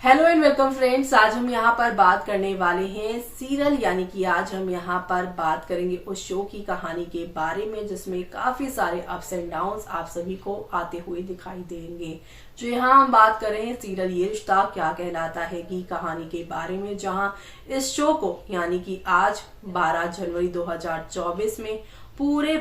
Hello and welcome friends. आज हम यहाँ पर बात करने वाले हैं सीरियल, यानी कि आज हम यहाँ पर बात करेंगे उस शो की कहानी के बारे में जिसमें काफी सारे अप्स एंड डाउन्स आप सभी को आते हुए दिखाई देंगे। जो यहाँ हम बात कर रहे हैं सीरियल ये रिश्ता क्या कहलाता है की कहानी के बारे में, जहाँ इस शो को यानी कि आज 12 जनवरी 2024 में पूरे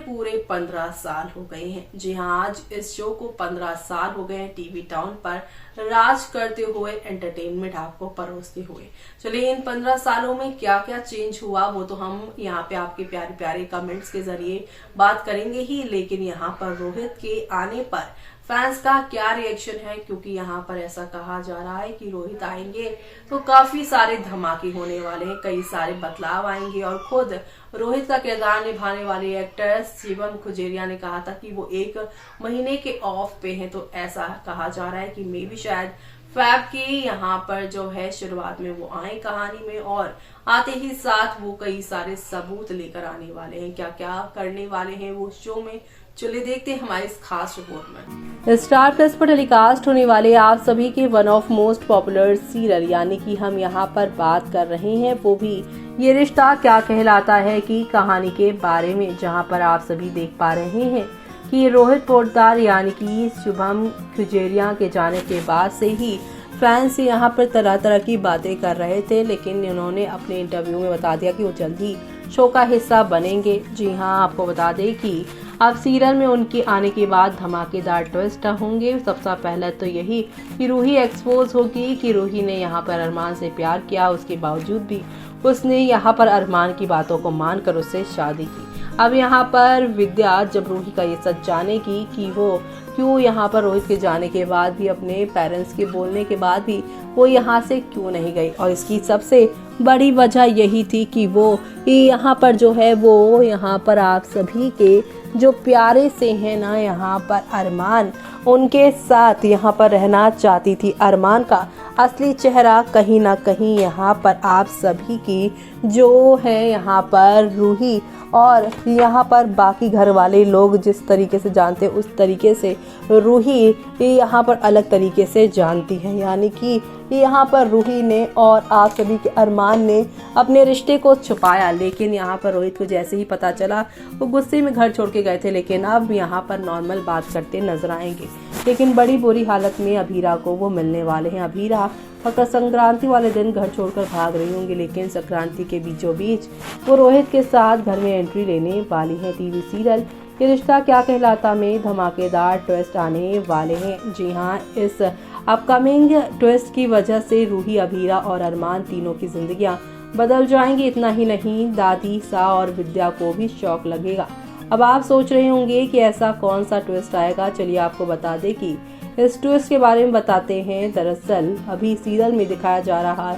15 साल हो गए हैं। जी हाँ, आज इस शो को 15 साल हो गए हैं टीवी टाउन पर राज करते हुए, एंटरटेनमेंट आपको परोसते हुए। चलिए इन 15 सालों में क्या क्या चेंज हुआ वो तो हम यहाँ पे आपके प्यारे प्यारे कमेंट्स के जरिए बात करेंगे ही, लेकिन यहाँ पर रोहित के आने पर फैंस का क्या रिएक्शन है, क्योंकि यहाँ पर ऐसा कहा जा रहा है कि रोहित आएंगे तो काफी सारे धमाके होने वाले हैं, कई सारे बदलाव आएंगे। और खुद रोहित का किरदार निभाने वाले एक्टर शिवम खुजेरिया ने कहा था कि वो 1 महीने के ऑफ पे हैं, तो ऐसा कहा जा रहा है कि मे भी शायद फैब की यहाँ पर जो है शुरुआत में वो आए कहानी में, और आते ही साथ वो कई सारे सबूत लेकर आने वाले हैं। क्या क्या करने वाले हैं वो शो में, चलिए देखते हैं हमारी इस खास रिपोर्ट में। स्टार प्लस पर टेलीकास्ट होने वाले आप सभी के one of most popular serial, यानी कि हम यहाँ पर बात कर रहे हैं वो भी ये रिश्ता क्या कहलाता है की कहानी के बारे में, जहाँ पर आप सभी देख पा रहे हैं कि रोहित पोद्दार यानी कि शुभम खुजेरिया के जाने के बाद से ही फैंस यहाँ पर तरह तरह की बातें कर रहे थे, लेकिन उन्होंने अपने इंटरव्यू में बता दिया कि वो जल्द ही शो का हिस्सा बनेंगे। जी हाँ, आपको बता दें कि अब सीरियल में उनके आने के बाद धमाकेदार ट्विस्ट होंगे। सबसे पहले तो यही कि रूही एक्सपोज होगी कि रूही ने यहाँ पर अरमान से प्यार किया, उसके बावजूद भी उसने यहाँ पर अरमान की बातों को मानकर उससे शादी की। अब यहाँ पर विद्या जब रूही का ये सच जानेगी कि वो क्यों यहाँ पर रोहित के जाने के बाद भी, अपने पेरेंट्स के बोलने के बाद भी वो यहाँ से क्यों नहीं गई, और इसकी सबसे बड़ी वजह यही थी कि वो यहाँ पर जो है वो यहाँ पर आप सभी के जो प्यारे से हैं ना यहाँ पर अरमान, उनके साथ यहाँ पर रहना चाहती थी। अरमान का असली चेहरा कहीं ना कहीं यहाँ पर आप सभी की जो है यहाँ पर रूही और यहाँ पर बाकी घर वाले लोग जिस तरीके से जानते उस तरीके से रूही यहाँ पर अलग तरीके से जानती है। यानी कि यहाँ पर रूही ने और आप सभी के अरमान ने अपने रिश्ते को छुपाया, लेकिन यहाँ पर रोहित को जैसे ही पता चला वो गुस्से में घर छोड़ के गए थे, लेकिन अब यहाँ पर नॉर्मल बात करते नजर आएंगे। लेकिन बड़ी बुरी हालत में अभीरा को वो मिलने वाले हैं। अभीरा मकर संक्रांति वाले दिन घर छोड़कर भाग रही होंगी, लेकिन संक्रांति के बीचों बीच वो रोहित के साथ घर में एंट्री लेने वाली हैं। टीवी सीरियल ये रिश्ता क्या कहलाता में धमाकेदार ट्विस्ट आने वाले हैं। जी हाँ, इस अपकमिंग ट्विस्ट की वजह से रूही, अभीरा और अरमान तीनों की जिंदगियां बदल जाएंगी। इतना ही नहीं, दादी सा और विद्या को भी शौक लगेगा। अब आप सोच रहे होंगे कि ऐसा कौन सा ट्विस्ट आएगा। चलिए आपको बता दें कि इस ट्विस्ट के बारे में बताते हैं। दरअसल अभी सीरियल में दिखाया जा रहा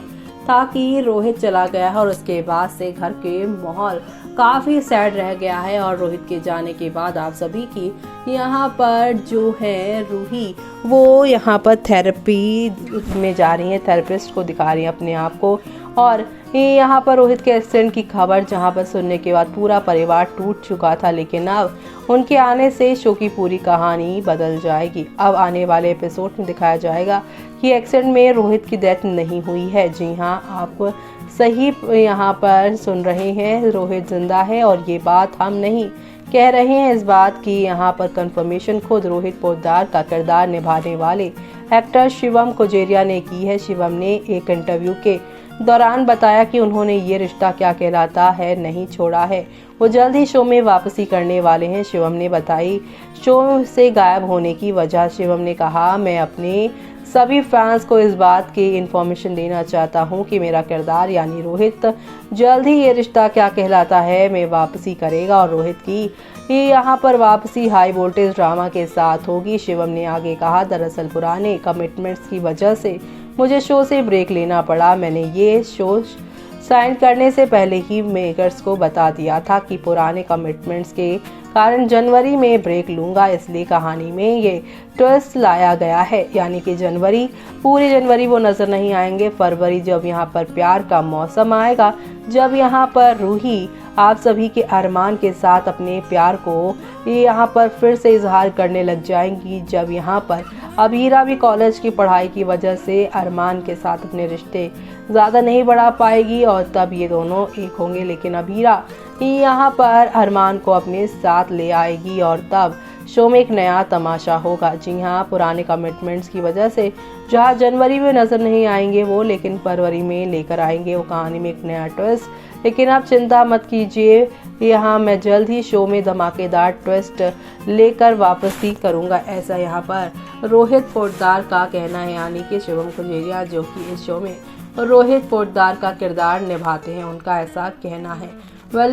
था कि रोहित चला गया है और उसके बाद से घर के माहौल काफी सैड रह गया है, और रोहित के जाने के बाद आप सभी की यहाँ पर जो है रूही वो यहाँ पर थेरेपी में जा रही है, थेरेपिस्ट को दिखा रही है अपने आप को। और यहाँ पर रोहित के एक्सीडेंट की खबर जहाँ पर सुनने के बाद पूरा परिवार टूट चुका था, लेकिन अब उनके आने से शो की पूरी कहानी बदल जाएगी। अब आने वाले एपिसोड में दिखाया जाएगा कि एक्सीडेंट में रोहित की डेथ नहीं हुई है। जी हाँ, आप सही यहाँ पर सुन रहे हैं, रोहित जिंदा है, और ये बात हम नहीं कह रहे हैं। इस बात की यहाँ पर कंफर्मेशन खुद रोहित पोद्दार का किरदार निभाने वाले एक्टर शिवम खुजेरिया ने की है। शिवम ने एक इंटरव्यू के दौरान बताया कि उन्होंने ये रिश्ता क्या कहलाता है नहीं छोड़ा है, वो जल्द ही शो में वापसी करने वाले हैं। शिवम ने बताई शो से गायब होने की वजह। शिवम ने कहा, मैं अपने सभी फैंस को इस बात की इन्फॉर्मेशन देना चाहता हूं कि मेरा किरदार यानी रोहित जल्द ही ये रिश्ता क्या कहलाता है में वापसी करेगा, और रोहित की यहाँ पर वापसी हाई वोल्टेज ड्रामा के साथ होगी। शिवम ने आगे कहा, दरअसल पुराने कमिटमेंट्स की वजह से मुझे शो से ब्रेक लेना पड़ा। मैंने ये शो साइन करने से पहले ही मेकर्स को बता दिया था कि पुराने कमिटमेंट्स के कारण जनवरी में ब्रेक लूंगा, इसलिए कहानी में ये ट्विस्ट लाया गया है। यानी कि पूरी जनवरी वो नजर नहीं आएंगे। फरवरी जब यहाँ पर प्यार का मौसम आएगा जब यहाँ पर रूही आप सभी के अरमान के साथ अपने प्यार को यहाँ पर फिर से इजहार करने लग जाएंगी। जब यहाँ पर अबीरा भी कॉलेज की पढ़ाई की वजह से अरमान के साथ अपने रिश्ते ज़्यादा नहीं बढ़ा पाएगी और तब ये दोनों एक होंगे, लेकिन अबीरा यहाँ पर अरमान को अपने साथ ले आएगी और तब शो में एक नया तमाशा होगा। जी हाँ, पुराने कमिटमेंट्स की वजह से जहाँ जनवरी में नजर नहीं आएंगे वो, लेकिन फरवरी में लेकर आएंगे वो कहानी में एक नया ट्विस्ट। लेकिन आप चिंता मत कीजिए, यहाँ मैं जल्द ही शो में धमाकेदार ट्विस्ट लेकर वापसी करूँगा, ऐसा यहाँ पर रोहित पोद्दार का कहना है। यानी कि शिवम कुजेरिया जो कि इस शो में रोहित पोद्दार का किरदार निभाते हैं, उनका ऐसा कहना है।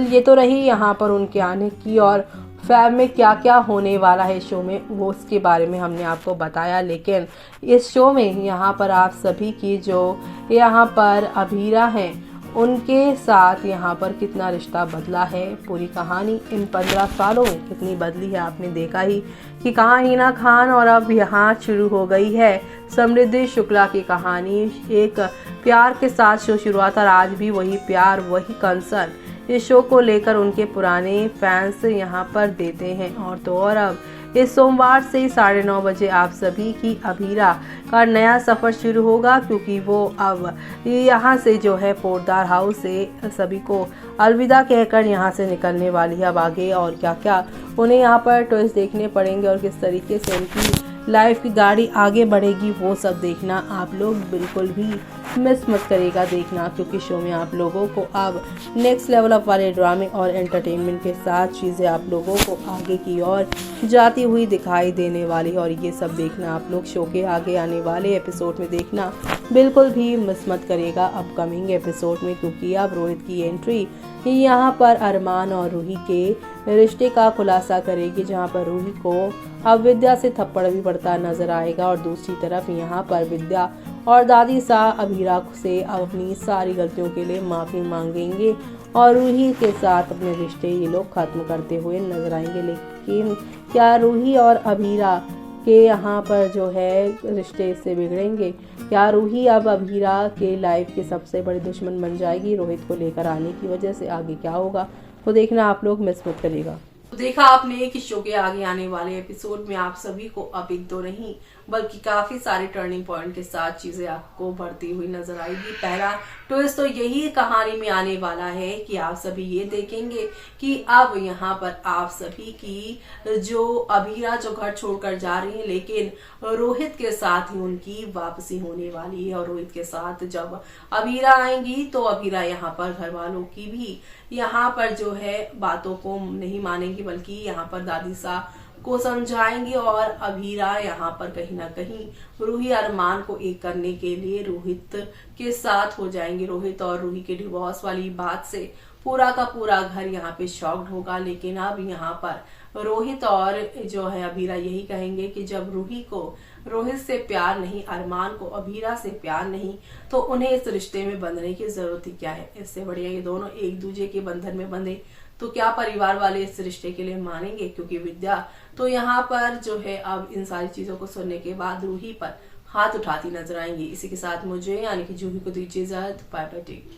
ये तो रही यहाँ पर उनके आने की, और फैब में क्या क्या होने वाला है शो में वो उसके बारे में हमने आपको बताया। लेकिन इस शो में यहाँ पर आप सभी की जो यहाँ पर अबीरा हैं उनके साथ यहाँ पर कितना रिश्ता बदला है, पूरी कहानी इन 15 सालों में कितनी बदली है आपने देखा ही कि कहाँ हिना खान, और अब यहाँ शुरू हो गई है समृद्धि शुक्ला की कहानी। एक प्यार के साथ शो शुरू हुआ था और आज भी वही प्यार वही कंसर्न इस शो को लेकर उनके पुराने फैंस यहाँ पर देते हैं। और तो और अब इस सोमवार से 9:30 बजे आप सभी की अबीरा का नया सफ़र शुरू होगा, क्योंकि वो अब यहाँ से जो है पोद्दार हाउस से सभी को अलविदा कहकर यहाँ से निकलने वाली है। अब आगे और क्या क्या उन्हें यहाँ पर ट्विस्ट देखने पड़ेंगे और किस तरीके से उनकी लाइफ की गाड़ी आगे बढ़ेगी वो सब देखना आप लोग बिल्कुल भी मिस मत करेगा देखना, क्योंकि शो में आप लोगों को अब नेक्स्ट लेवल अप वाले ड्रामे और एंटरटेनमेंट के साथ चीज़ें आप लोगों को आगे की ओर जाती हुई दिखाई देने वाली, और ये सब देखना आप लोग शो के आगे आने वाले एपिसोड में देखना बिल्कुल भी मिस मत करेगा अपकमिंग एपिसोड में, क्योंकि अब रोहित की एंट्री यहाँ पर अरमान और रूही के रिश्ते का खुलासा करेगी, जहाँ पर रूही को अब विद्या से थप्पड़ भी पड़ता नजर आएगा, और दूसरी तरफ यहाँ पर विद्या और दादी सा अबीरा से अपनी सारी गलतियों के लिए माफ़ी मांगेंगे और रूही के साथ अपने रिश्ते ये लोग खत्म करते हुए नजर आएंगे। लेकिन क्या रूही और अबीरा के यहाँ पर जो है रिश्ते से बिगड़ेंगे? क्या रूही अब अबीरा के लाइफ के सबसे बड़ी दुश्मन बन जाएगी रोहित को लेकर आने की वजह से? आगे क्या होगा वो देखना आप लोग मिस मत करिएगा। तो देखा आपने कि शो के आगे आने वाले एपिसोड में आप सभी को अब एक दो नहीं बल्कि काफी सारे टर्निंग पॉइंट के साथ चीजें आपको बढ़ती हुई नजर आएगी। पहला ट्विस्ट तो यही कहानी में आने वाला है कि आप सभी ये देखेंगे कि अब यहाँ पर आप सभी की जो अबीरा जो घर छोड़कर जा रही है, लेकिन रोहित के साथ ही उनकी वापसी होने वाली है। और रोहित के साथ जब अबीरा आएंगी तो अबीरा यहाँ पर घर वालों की भी यहाँ पर जो है बातों को नहीं मानेंगी, बल्कि यहाँ पर दादी सा को समझाएंगे और अबीरा यहाँ पर कहीं ना कहीं रूही अरमान को एक करने के लिए रोहित के साथ हो जाएंगे। रोहित और रूही के डिवोर्स वाली बात से पूरा का पूरा घर यहाँ पे शॉक्ड होगा, लेकिन अब यहाँ पर रोहित और जो है अबीरा यही कहेंगे कि जब रूही को रोहित से प्यार नहीं, अरमान को अबीरा से प्यार नहीं, तो उन्हें इस रिश्ते में बंधने की जरूरत ही क्या है। इससे बढ़िया ये दोनों एक दूसरे के बंधन में बंधे तो क्या परिवार वाले इस रिश्ते के लिए मानेंगे? क्योंकि विद्या तो यहाँ पर जो है अब इन सारी चीजों को सुनने के बाद रूही पर हाथ उठाती नजर आएंगी। इसी के साथ मुझे यानी कि जूही को दीजिए इजाजत। Bye bye.